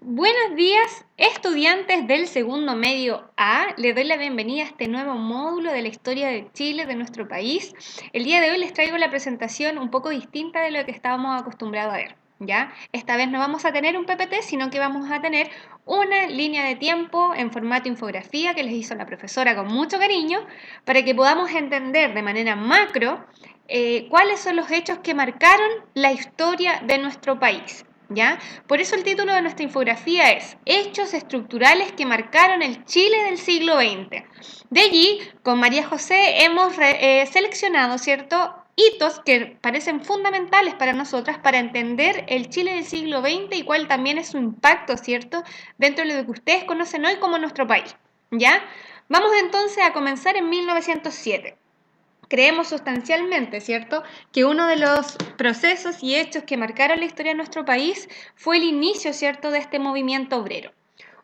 Buenos días, estudiantes del segundo medio A. Les doy la bienvenida a este nuevo módulo de la historia de Chile, de nuestro país. El día de hoy les traigo la presentación un poco distinta de lo que estábamos acostumbrados a ver. ¿Ya? Esta vez no vamos a tener un PPT, sino que vamos a tener una línea de tiempo en formato infografía que les hizo la profesora con mucho cariño para que podamos entender de manera macro cuáles son los hechos que marcaron la historia de nuestro país. ¿Ya? Por eso el título de nuestra infografía es Hechos estructurales que marcaron el Chile del siglo XX. De allí, con María José hemos seleccionado, ¿cierto?, hitos que parecen fundamentales para nosotras para entender el Chile del siglo XX y cuál también es su impacto, ¿cierto?, dentro de lo que ustedes conocen hoy como nuestro país. ¿Ya? Vamos entonces a comenzar en 1907. Creemos sustancialmente, ¿cierto?, que uno de los procesos y hechos que marcaron la historia de nuestro país fue el inicio, ¿cierto?, de este movimiento obrero.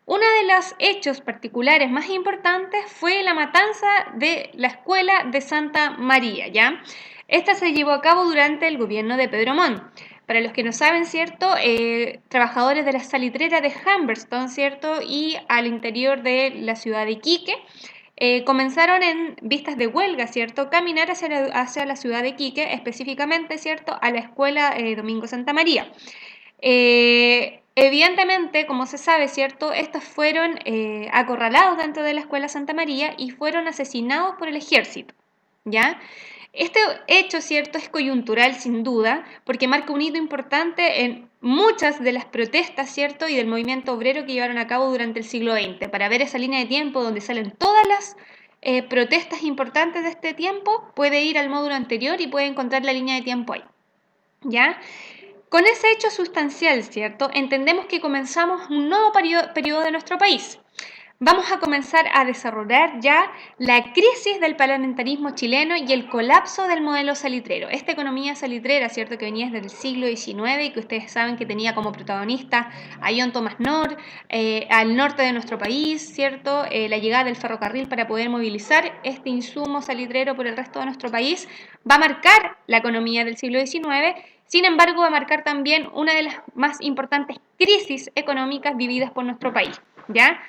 Uno de los hechos particulares más importantes fue la matanza de la escuela de Santa María, ¿ya? Esta se llevó a cabo durante el gobierno de Pedro Montt. Para los que no saben, ¿cierto?, trabajadores de la salitrera de Humberstone, ¿cierto?, y al interior de la ciudad de Iquique, comenzaron en vistas de huelga, ¿cierto?, caminar hacia la ciudad de Iquique, específicamente, ¿cierto?, a la escuela Domingo Santa María. Evidentemente, como se sabe, ¿cierto?, estos fueron acorralados dentro de la escuela Santa María y fueron asesinados por el ejército, ¿ya? Este hecho, ¿cierto?, es coyuntural sin duda, porque marca un hito importante en muchas de las protestas, ¿cierto?, y del movimiento obrero que llevaron a cabo durante el siglo XX. Para ver esa línea de tiempo donde salen todas las protestas importantes de este tiempo, puede ir al módulo anterior y puede encontrar la línea de tiempo ahí, ¿ya? Con ese hecho sustancial, ¿cierto?, entendemos que comenzamos un nuevo periodo de nuestro país. Vamos a comenzar a desarrollar ya la crisis del parlamentarismo chileno y el colapso del modelo salitrero. Esta economía salitrera, ¿cierto?, que venía desde el siglo XIX y que ustedes saben que tenía como protagonista a John Thomas North, al norte de nuestro país, ¿cierto?, la llegada del ferrocarril para poder movilizar este insumo salitrero por el resto de nuestro país, va a marcar la economía del siglo XIX. Sin embargo, va a marcar también una de las más importantes crisis económicas vividas por nuestro país, ¿ya?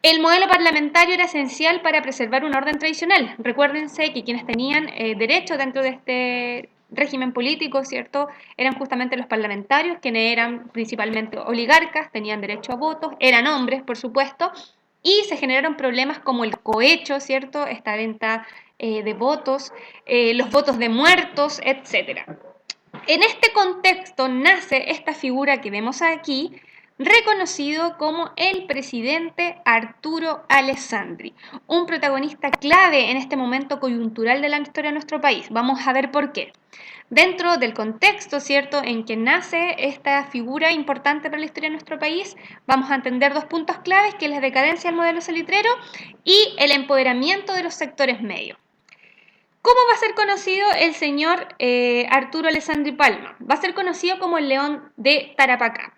El modelo parlamentario era esencial para preservar un orden tradicional. Recuérdense que quienes tenían derecho dentro de este régimen político, ¿cierto?, eran justamente los parlamentarios, quienes eran principalmente oligarcas, tenían derecho a votos, eran hombres, por supuesto, y se generaron problemas como el cohecho, ¿cierto?, esta venta de votos, los votos de muertos, etc. En este contexto nace esta figura que vemos aquí, reconocido como el presidente Arturo Alessandri, un protagonista clave en este momento coyuntural de la historia de nuestro país. Vamos a ver por qué. Dentro del contexto, ¿cierto?, en que nace esta figura importante para la historia de nuestro país, vamos a entender dos puntos claves, que es la decadencia del modelo salitrero y el empoderamiento de los sectores medios. ¿Cómo va a ser conocido el señor Arturo Alessandri Palma? Va a ser conocido como el León de Tarapacá.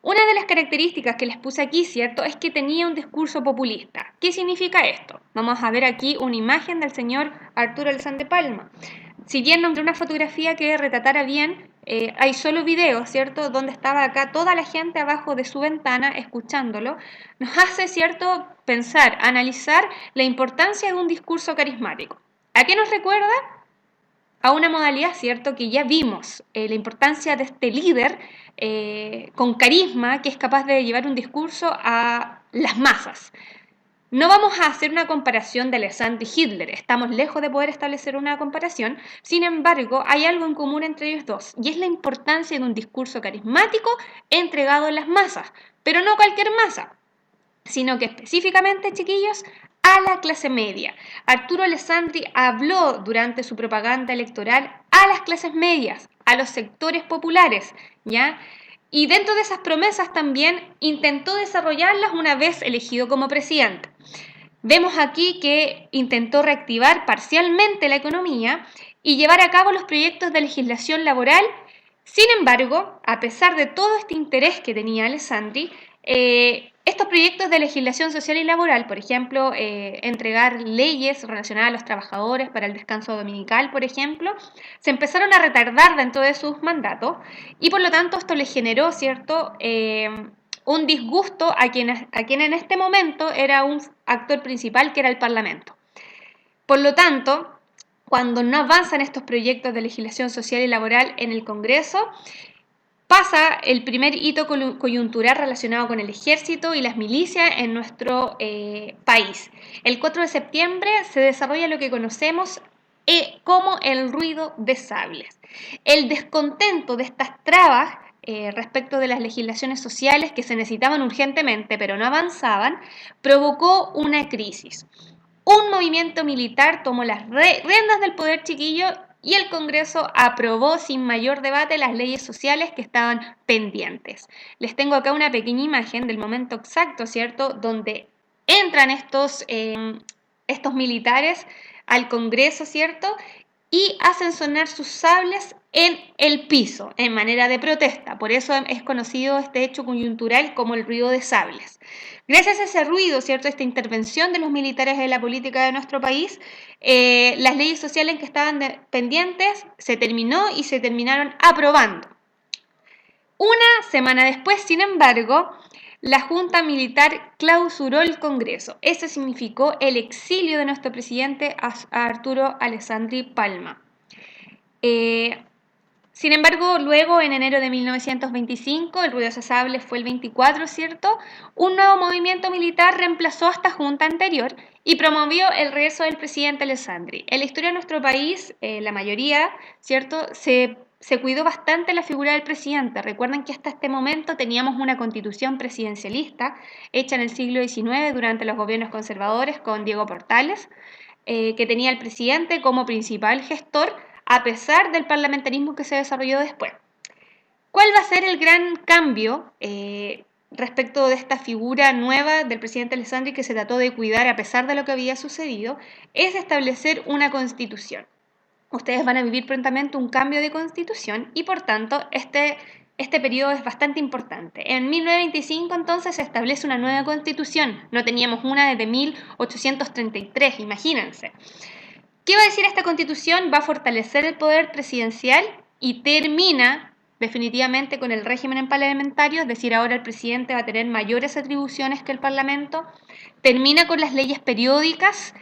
Una de las características que les puse aquí, ¿cierto?, es que tenía un discurso populista. ¿Qué significa esto? Vamos a ver aquí una imagen del señor Arturo Alessandri Palma. Si bien no encontré una fotografía que retratara bien, hay solo videos, ¿cierto?, donde estaba acá toda la gente abajo de su ventana escuchándolo, nos hace, ¿cierto?, pensar, analizar la importancia de un discurso carismático. ¿A qué nos recuerda? A una modalidad, ¿cierto?, que ya vimos, la importancia de este líder con carisma que es capaz de llevar un discurso a las masas. No vamos a hacer una comparación de Alessandri y Hitler, estamos lejos de poder establecer una comparación, sin embargo, hay algo en común entre ellos dos, y es la importancia de un discurso carismático entregado a las masas, pero no cualquier masa, sino que específicamente, chiquillos, a la clase media. Arturo Alessandri habló durante su propaganda electoral a las clases medias, a los sectores populares, ¿ya? Y dentro de esas promesas también intentó desarrollarlas una vez elegido como presidente. Vemos aquí que intentó reactivar parcialmente la economía y llevar a cabo los proyectos de legislación laboral. Sin embargo, a pesar de todo este interés que tenía Alessandri, estos proyectos de legislación social y laboral, por ejemplo, entregar leyes relacionadas a los trabajadores para el descanso dominical, por ejemplo, se empezaron a retardar dentro de sus mandatos y por lo tanto esto le generó, ¿cierto?, un disgusto a quien en este momento era un actor principal, que era el Parlamento. Por lo tanto, cuando no avanzan estos proyectos de legislación social y laboral en el Congreso, pasa el primer hito coyuntural relacionado con el ejército y las milicias en nuestro país. El 4 de septiembre se desarrolla lo que conocemos como el ruido de sables. El descontento de estas trabas respecto de las legislaciones sociales que se necesitaban urgentemente pero no avanzaban, provocó una crisis. Un movimiento militar tomó las riendas del poder, chiquillo, y el Congreso aprobó sin mayor debate las leyes sociales que estaban pendientes. Les tengo acá una pequeña imagen del momento exacto, ¿cierto?, donde entran estos militares al Congreso, ¿cierto?, y hacen sonar sus sables en el piso, en manera de protesta. Por eso es conocido este hecho coyuntural como el ruido de sables. Gracias a ese ruido, ¿cierto?, esta intervención de los militares en la política de nuestro país, las leyes sociales que estaban pendientes se terminó y se terminaron aprobando. Una semana después, sin embargo, la Junta Militar clausuró el Congreso. Eso significó el exilio de nuestro presidente Arturo Alessandri Palma. Sin embargo, luego, en enero de 1925, el ruido de sables fue el 24, ¿cierto? Un nuevo movimiento militar reemplazó a esta junta anterior y promovió el regreso del presidente Alessandri. En la historia de nuestro país, la mayoría, ¿cierto?, se cuidó bastante la figura del presidente. Recuerden que hasta este momento teníamos una constitución presidencialista hecha en el siglo XIX durante los gobiernos conservadores con Diego Portales, que tenía al presidente como principal gestor, a pesar del parlamentarismo que se desarrolló después. ¿Cuál va a ser el gran cambio respecto de esta figura nueva del presidente Alessandri que se trató de cuidar a pesar de lo que había sucedido? Es establecer una constitución. Ustedes van a vivir prontamente un cambio de constitución y por tanto este periodo es bastante importante. En 1925 entonces se establece una nueva constitución. No teníamos una desde 1833, imagínense. ¿Qué va a decir esta constitución? Va a fortalecer el poder presidencial y termina definitivamente con el régimen parlamentario, es decir, ahora el presidente va a tener mayores atribuciones que el Parlamento. Termina con las leyes periódicas,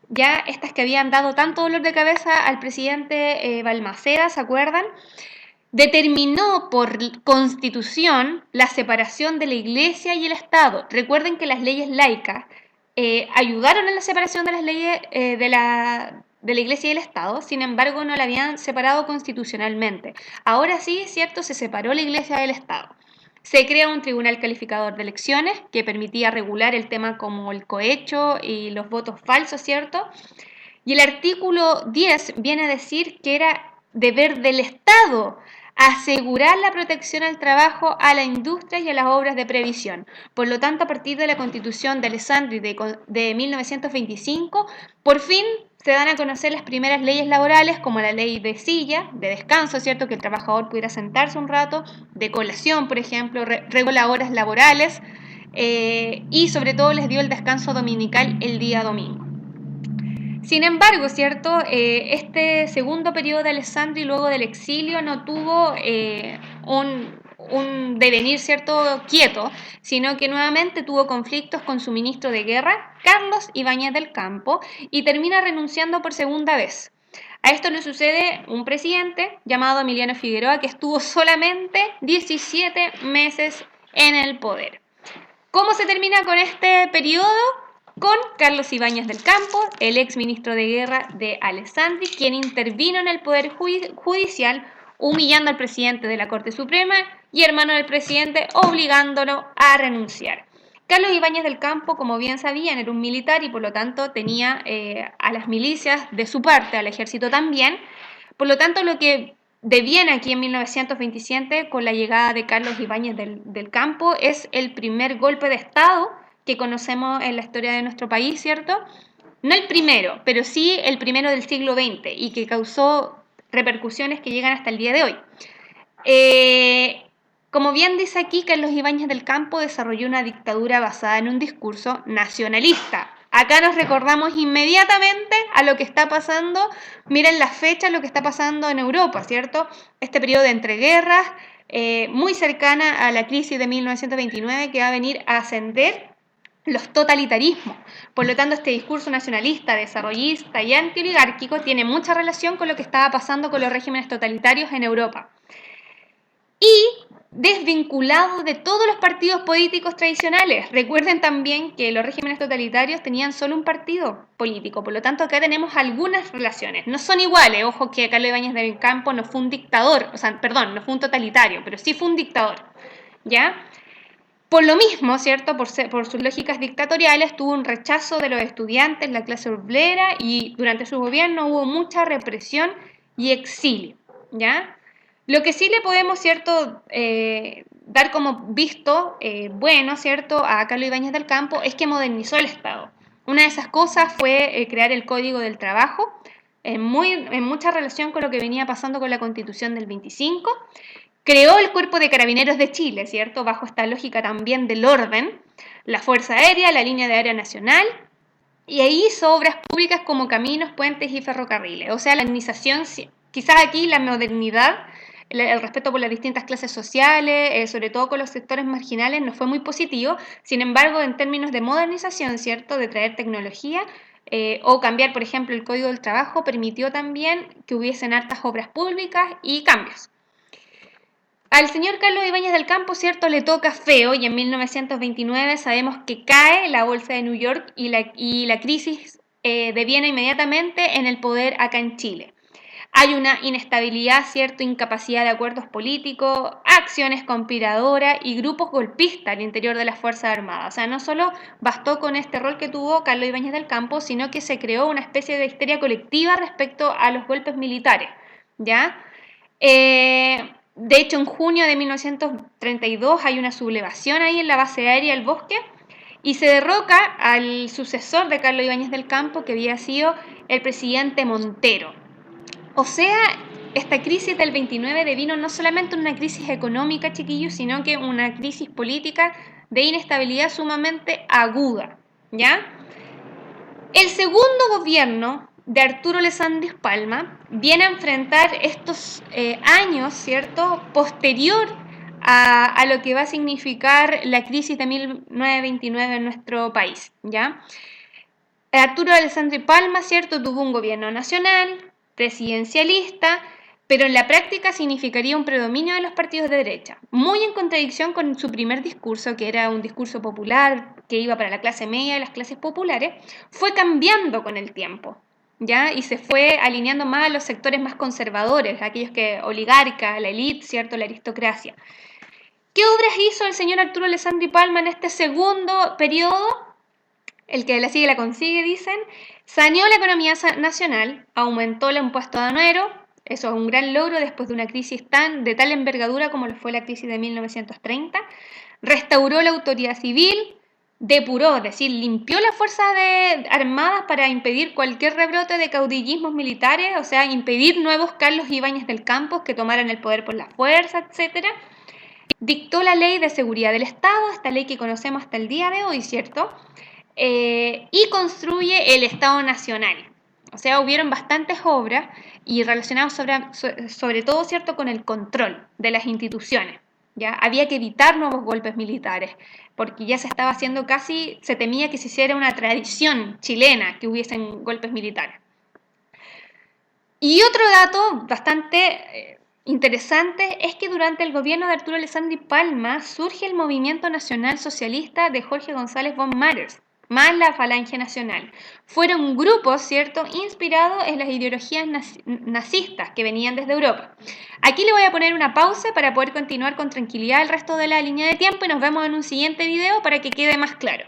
ya estas que habían dado tanto dolor de cabeza al presidente Balmaceda, ¿se acuerdan? Determinó por constitución la separación de la Iglesia y el Estado. Recuerden que las leyes laicas ayudaron en la separación de las leyes de la Iglesia y el Estado, sin embargo no la habían separado constitucionalmente. Ahora sí, es cierto, se separó la Iglesia del Estado. Se crea un tribunal calificador de elecciones que permitía regular el tema como el cohecho y los votos falsos, ¿cierto? Y el artículo 10 viene a decir que era deber del Estado asegurar la protección al trabajo, a la industria y a las obras de previsión. Por lo tanto, a partir de la Constitución de Alessandri de 1925, por fin se dan a conocer las primeras leyes laborales, como la ley de silla, de descanso, ¿cierto?, que el trabajador pudiera sentarse un rato, de colación, por ejemplo, regula horas laborales y sobre todo les dio el descanso dominical el día domingo. Sin embargo, ¿cierto?, este segundo periodo de Alessandri luego del exilio no tuvo un devenir, ¿cierto?, quieto, sino que nuevamente tuvo conflictos con su ministro de guerra, Carlos Ibáñez del Campo, y termina renunciando por segunda vez. A esto le sucede un presidente llamado Emiliano Figueroa, que estuvo solamente 17 meses en el poder. ¿Cómo se termina con este periodo? Con Carlos Ibáñez del Campo, el ex ministro de guerra de Alessandri, quien intervino en el poder judicial, humillando al presidente de la Corte Suprema y hermano del presidente, obligándolo a renunciar. Carlos Ibáñez del Campo, como bien sabían, era un militar y por lo tanto tenía a las milicias de su parte, al ejército también. Por lo tanto, lo que deviene aquí en 1927 con la llegada de Carlos Ibáñez del Campo es el primer golpe de Estado que conocemos en la historia de nuestro país, ¿cierto? No el primero, pero sí el primero del siglo XX y que causó repercusiones que llegan hasta el día de hoy. Como bien dice aquí, Carlos Ibáñez del Campo desarrolló una dictadura basada en un discurso nacionalista. Acá nos recordamos inmediatamente a lo que está pasando, miren la fecha, lo que está pasando en Europa, ¿cierto? Este periodo de entreguerras, muy cercana a la crisis de 1929 que va a venir a ascender los totalitarismos. Por lo tanto, este discurso nacionalista, desarrollista y antioligárquico tiene mucha relación con lo que estaba pasando con los regímenes totalitarios en Europa. Y desvinculado de todos los partidos políticos tradicionales. Recuerden también que los regímenes totalitarios tenían solo un partido político, por lo tanto acá tenemos algunas relaciones. No son iguales, ojo que Carlos Ibáñez del Campo no fue un dictador, o sea, perdón, no fue un totalitario, pero sí fue un dictador, ¿ya? Por lo mismo, ¿cierto? Por sus lógicas dictatoriales, tuvo un rechazo de los estudiantes, la clase obrera, y durante su gobierno hubo mucha represión y exilio, ¿ya? Lo que sí le podemos, ¿cierto?, dar como visto bueno, ¿cierto?, a Carlos Ibáñez del Campo es que modernizó el Estado. Una de esas cosas fue crear el Código del Trabajo, en mucha relación con lo que venía pasando con la Constitución del 25. Creó el Cuerpo de Carabineros de Chile, ¿cierto?, bajo esta lógica también del orden, la Fuerza Aérea, la Línea de Aérea Nacional, y ahí hizo obras públicas como caminos, puentes y ferrocarriles. O sea, la modernización, quizás aquí la modernidad, el respeto por las distintas clases sociales, sobre todo con los sectores marginales, no fue muy positivo. Sin embargo, en términos de modernización, ¿cierto?, de traer tecnología o cambiar, por ejemplo, el Código del Trabajo, permitió también que hubiesen hartas obras públicas y cambios. Al señor Carlos Ibáñez del Campo, ¿cierto?, le toca feo y en 1929 sabemos que cae la bolsa de New York y la crisis deviene inmediatamente en el poder acá en Chile. Hay una inestabilidad, ¿cierto?, incapacidad de acuerdos políticos, acciones conspiradoras y grupos golpistas al interior de las Fuerzas Armadas. O sea, no solo bastó con este rol que tuvo Carlos Ibáñez del Campo, sino que se creó una especie de histeria colectiva respecto a los golpes militares, ¿ya? De hecho, en junio de 1932 hay una sublevación ahí en la base aérea El Bosque y se derroca al sucesor de Carlos Ibáñez del Campo, que había sido el presidente Montero. O sea, esta crisis del 29 devino no solamente una crisis económica, chiquillos, sino que una crisis política de inestabilidad sumamente aguda, ¿ya? El segundo gobierno de Arturo Alessandri Palma viene a enfrentar estos años, ¿cierto?, posterior a lo que va a significar la crisis de 1929 en nuestro país, ¿ya? Arturo Alessandri Palma, ¿cierto?, tuvo un gobierno nacional, presidencialista, pero en la práctica significaría un predominio de los partidos de derecha, muy en contradicción con su primer discurso, que era un discurso popular, que iba para la clase media y las clases populares. Fue cambiando con el tiempo, ¿ya? Y se fue alineando más a los sectores más conservadores, aquellos que oligarca, la élite, ¿cierto?, la aristocracia. ¿Qué obras hizo el señor Arturo Alessandri Palma en este segundo periodo? El que la sigue la consigue, dicen. Saneó la economía nacional, aumentó el impuesto aduanero, eso es un gran logro después de una crisis de tal envergadura como lo fue la crisis de 1930. Restauró la autoridad civil, depuró, es decir, limpió las fuerzas armadas para impedir cualquier rebrote de caudillismos militares, o sea, impedir nuevos Carlos Ibáñez del Campo que tomaran el poder por la fuerza, etc. Dictó la ley de seguridad del Estado, esta ley que conocemos hasta el día de hoy, ¿cierto? Y construye el Estado Nacional. O sea, hubieron bastantes obras y relacionadas sobre todo, ¿cierto?, con el control de las instituciones. ¿Ya? Había que evitar nuevos golpes militares, porque ya se estaba haciendo se temía que se hiciera una tradición chilena que hubiesen golpes militares. Y otro dato bastante interesante es que durante el gobierno de Arturo Alessandri Palma surge el Movimiento Nacional Socialista de Jorge González von Matters, más la Falange Nacional. Fueron grupos, ¿cierto?, inspirados en las ideologías nazistas que venían desde Europa. Aquí le voy a poner una pausa para poder continuar con tranquilidad el resto de la línea de tiempo y nos vemos en un siguiente video para que quede más claro.